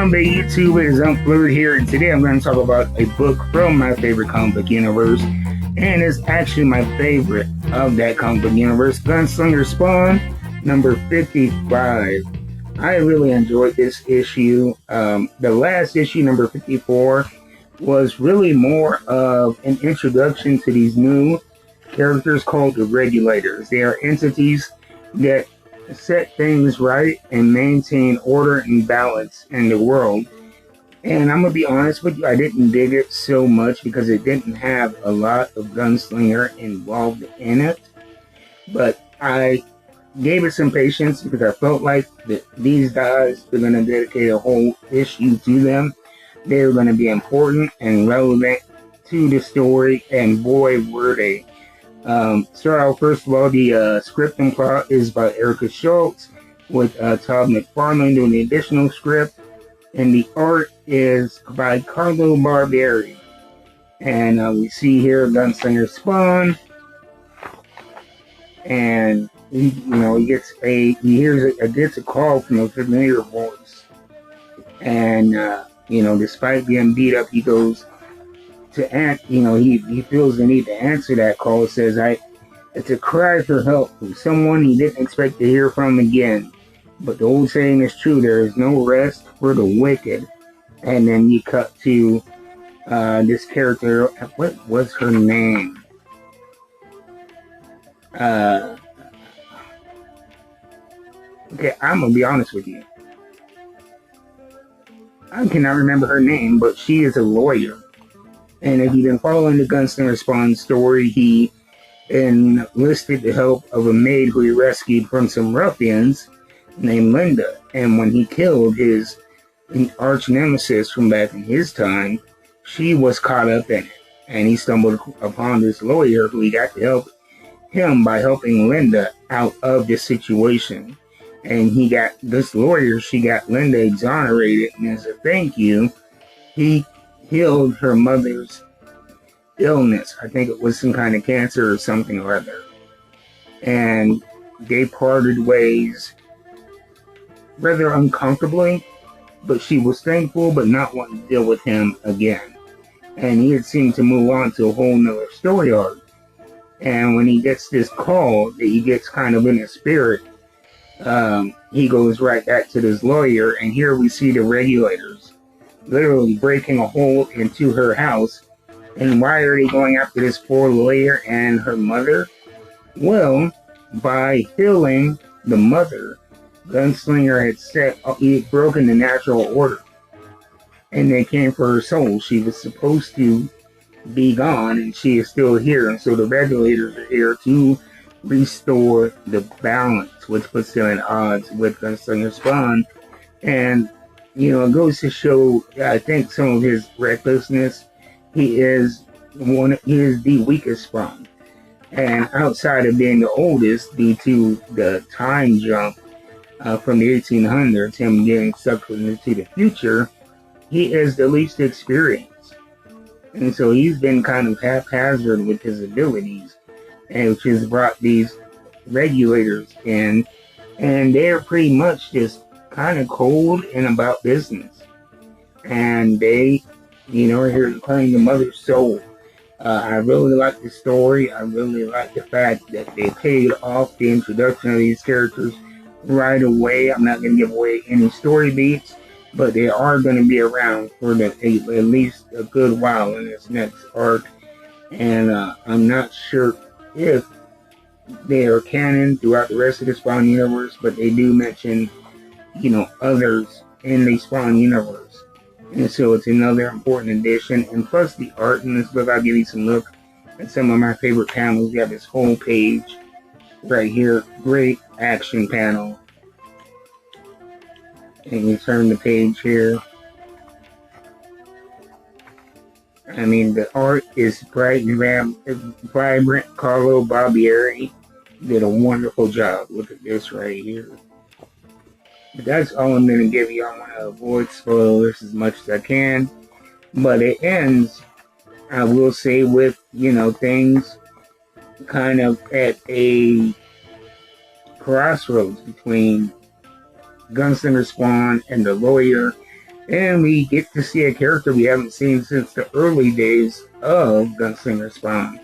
Zombie YouTube is Unfluid here, and today I'm going to talk about a book from my favorite comic book universe, and it's actually my favorite of that comic book universe, Gunslinger Spawn, number 55. I really enjoyed this issue. The last issue, number 54, was really more of an introduction to these new characters called the Regulators. They are entities that set things right and maintain order and balance in the world. And I'm going to be honest with you, I didn't dig it so much because it didn't have a lot of Gunslinger involved in it. But I gave it some patience because I felt like that these guys were going to dedicate a whole issue to them. They were going to be important and relevant to the story, and boy were they. Start out first of all, the script and plot is by Erica Schultz with Todd McFarland doing the additional script, and the art is by Carlo Barbieri. And we see here Gunslinger Spawn, and he gets a call from a familiar voice, and despite being beat up, he goes to act, he feels the need to answer that call. It says, it's a cry for help from someone he didn't expect to hear from again. But the old saying is true, there is no rest for the wicked. And then you cut to this character, what was her name? Okay, I'm going to be honest with you. I cannot remember her name, but she is a lawyer. And if you've been following the Gunslinger Spawn story, he enlisted the help of a maid who he rescued from some ruffians named Linda. And when he killed his arch nemesis from back in his time, she was caught up in it. And he stumbled upon this lawyer who he got to help him by helping Linda out of this situation. And she got Linda exonerated, and as a thank you, he healed her mother's illness. I think it was some kind of cancer or something or other. And they parted ways rather uncomfortably, but she was thankful but not wanting to deal with him again. And he had seemed to move on to a whole nother story arc. And when he gets this call that he gets kind of in his spirit, he goes right back to this lawyer, and here we see the Regulators literally breaking a hole into her house. And why are they going after this poor lawyer and her mother? Well, by healing the mother, Gunslinger he had broken the natural order, and they came for her soul. She was supposed to be gone, and she is still here, and so the Regulators are here to restore the balance, which puts them at odds with Gunslinger Spawn. And it goes to show, I think, some of his recklessness. He is the weakest Spawn. And outside of being the oldest, due to the time jump from the 1800s, him getting sucked into the future, he is the least experienced. And so he's been kind of haphazard with his abilities, and which has brought these Regulators in, and they're pretty much just kind of cold and about business, and they are here to claim the mother's soul. I really like the story. I really like the fact that they paid off the introduction of these characters right away. I'm not going to give away any story beats, but they are going to be around for at least a good while in this next arc, and I'm not sure if they are canon throughout the rest of the Spawn universe, but they do mention others in the Spawn universe. And so it's another important addition. And plus the art in this book, I'll give you some look at some of my favorite panels. You have this whole page right here. Great action panel. And you turn the page here. I mean, the art is bright and vibrant. Carlo Barbieri did a wonderful job. Look at this right here. But that's all I'm going to give you. I want to avoid spoilers as much as I can. But it ends, I will say, with, things kind of at a crossroads between Gunslinger Spawn and the lawyer And we get to see a character we haven't seen since the early days of Gunslinger Spawn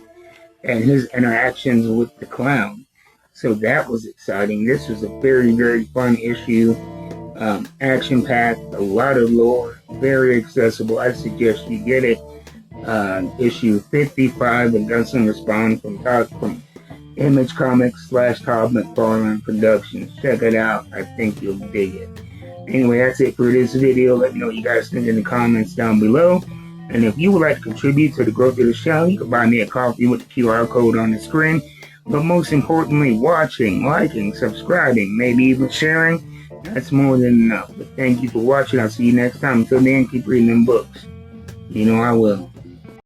and his interactions with the clown. So that was exciting. This was a very, very fun issue. Action-packed, a lot of lore, very accessible. I suggest you get it. Issue 55 of Gunslinger Spawn from Image Comics / Todd McFarland Productions. Check it out. I think you'll dig it. Anyway, that's it for this video. Let me know what you guys think in the comments down below. And if you would like to contribute to the growth of the channel, you can buy me a coffee with the QR code on the screen. But most importantly, watching, liking, subscribing, maybe even sharing. That's more than enough. But thank you for watching. I'll see you next time. Until then, keep reading them books. You know I will.